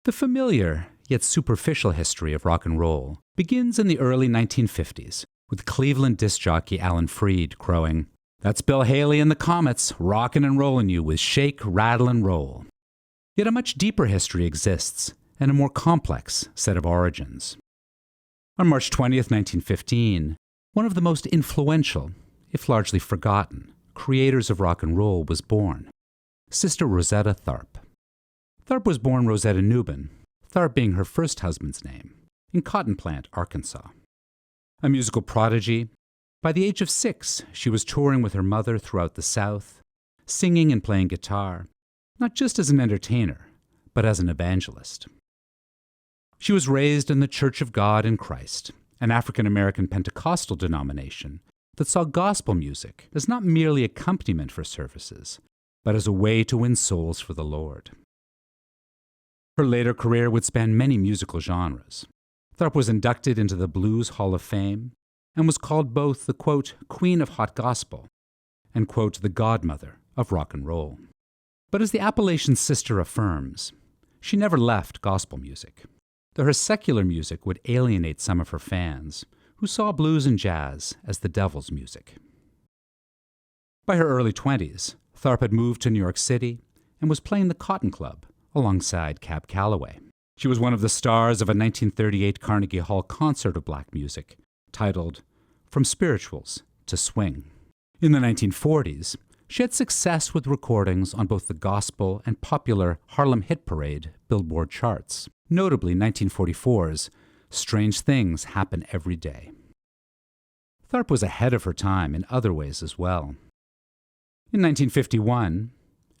The familiar, yet superficial history of rock and roll begins in the early 1950s with Cleveland disc jockey Alan Freed crowing, "That's Bill Haley and the Comets rockin' and rollin' you with shake, rattle, and roll." Yet a much deeper history exists and a more complex set of origins. On March 20th, 1915, one of the most influential, if largely forgotten, creators of rock and roll was born, Sister Rosetta Tharpe. Tharpe was born Rosetta Newman, Tharpe being her first husband's name, in Cotton Plant, Arkansas. A musical prodigy, by the age of 6, she was touring with her mother throughout the South, singing and playing guitar, not just as an entertainer, but as an evangelist. She was raised in the Church of God in Christ, an African-American Pentecostal denomination that saw gospel music as not merely accompaniment for services, but as a way to win souls for the Lord. Her later career would span many musical genres. Tharpe was inducted into the Blues Hall of Fame and was called both the, quote, Queen of Hot Gospel and, quote, the godmother of rock and roll. But as the Appalachian Sister affirms, she never left gospel music, though her secular music would alienate some of her fans, who saw blues and jazz as the devil's music. By her early 20s, Tharpe had moved to New York City and was playing the Cotton Club alongside Cab Calloway. She was one of the stars of a 1938 Carnegie Hall concert of black music titled From Spirituals to Swing. In the 1940s, she had success with recordings on both the gospel and popular Harlem Hit Parade Billboard charts, notably 1944's Strange Things Happen Every Day. Tharpe was ahead of her time in other ways as well. In 1951,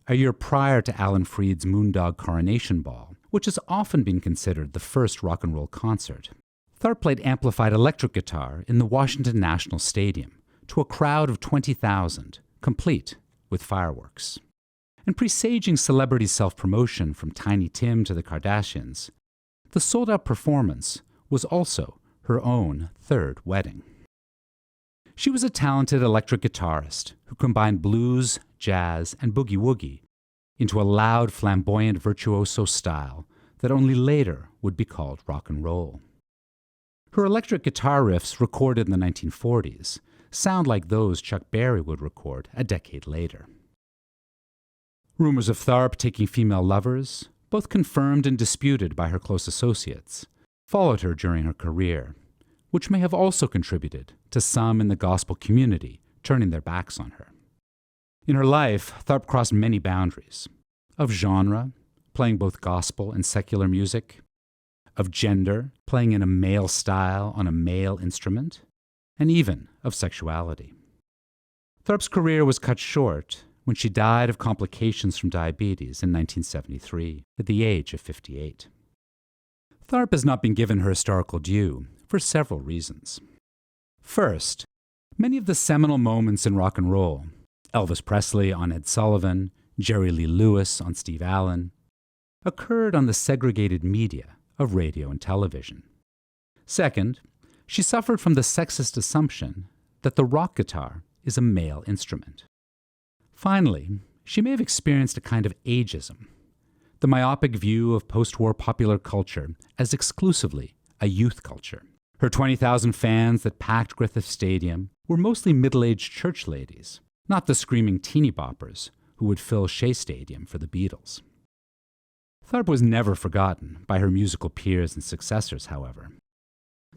a year prior to Alan Freed's Moondog Coronation Ball, which has often been considered the first rock and roll concert, Tharpe played amplified electric guitar in the Washington National Stadium to a crowd of 20,000, complete with fireworks. And presaging celebrity self-promotion from Tiny Tim to the Kardashians, the sold-out performance was also her own third wedding. She was a talented electric guitarist who combined blues, jazz, and boogie-woogie into a loud, flamboyant virtuoso style that only later would be called rock and roll. Her electric guitar riffs recorded in the 1940s sound like those Chuck Berry would record a decade later. Rumors of Tharpe taking female lovers, both confirmed and disputed by her close associates, followed her during her career, which may have also contributed to some in the gospel community turning their backs on her. In her life, Tharpe crossed many boundaries: of genre, playing both gospel and secular music; of gender, playing in a male style on a male instrument; and even of sexuality. Tharpe's career was cut short when she died of complications from diabetes in 1973 at the age of 58. Tharpe has not been given her historical due for several reasons. First, many of the seminal moments in rock and roll, Elvis Presley on Ed Sullivan, Jerry Lee Lewis on Steve Allen, occurred on the segregated media of radio and television. Second, she suffered from the sexist assumption that the rock guitar is a male instrument. Finally, she may have experienced a kind of ageism, the myopic view of post-war popular culture as exclusively a youth culture. Her 20,000 fans that packed Griffith Stadium were mostly middle-aged church ladies, not the screaming teeny boppers who would fill Shea Stadium for the Beatles. Tharpe was never forgotten by her musical peers and successors, however.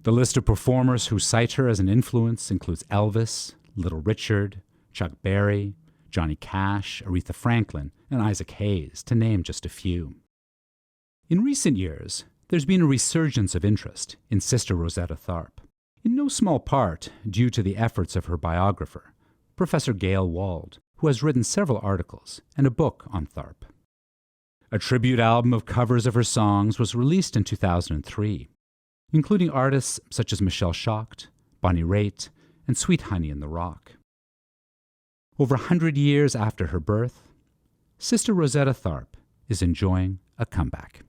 The list of performers who cite her as an influence includes Elvis, Little Richard, Chuck Berry, Johnny Cash, Aretha Franklin, and Isaac Hayes, to name just a few. In recent years, there's been a resurgence of interest in Sister Rosetta Tharpe, in no small part due to the efforts of her biographer, Professor Gail Wald, who has written several articles and a book on Tharpe. A tribute album of covers of her songs was released in 2003, including artists such as Michelle Shocked, Bonnie Raitt, and Sweet Honey in the Rock. Over 100 years after her birth, Sister Rosetta Tharpe is enjoying a comeback.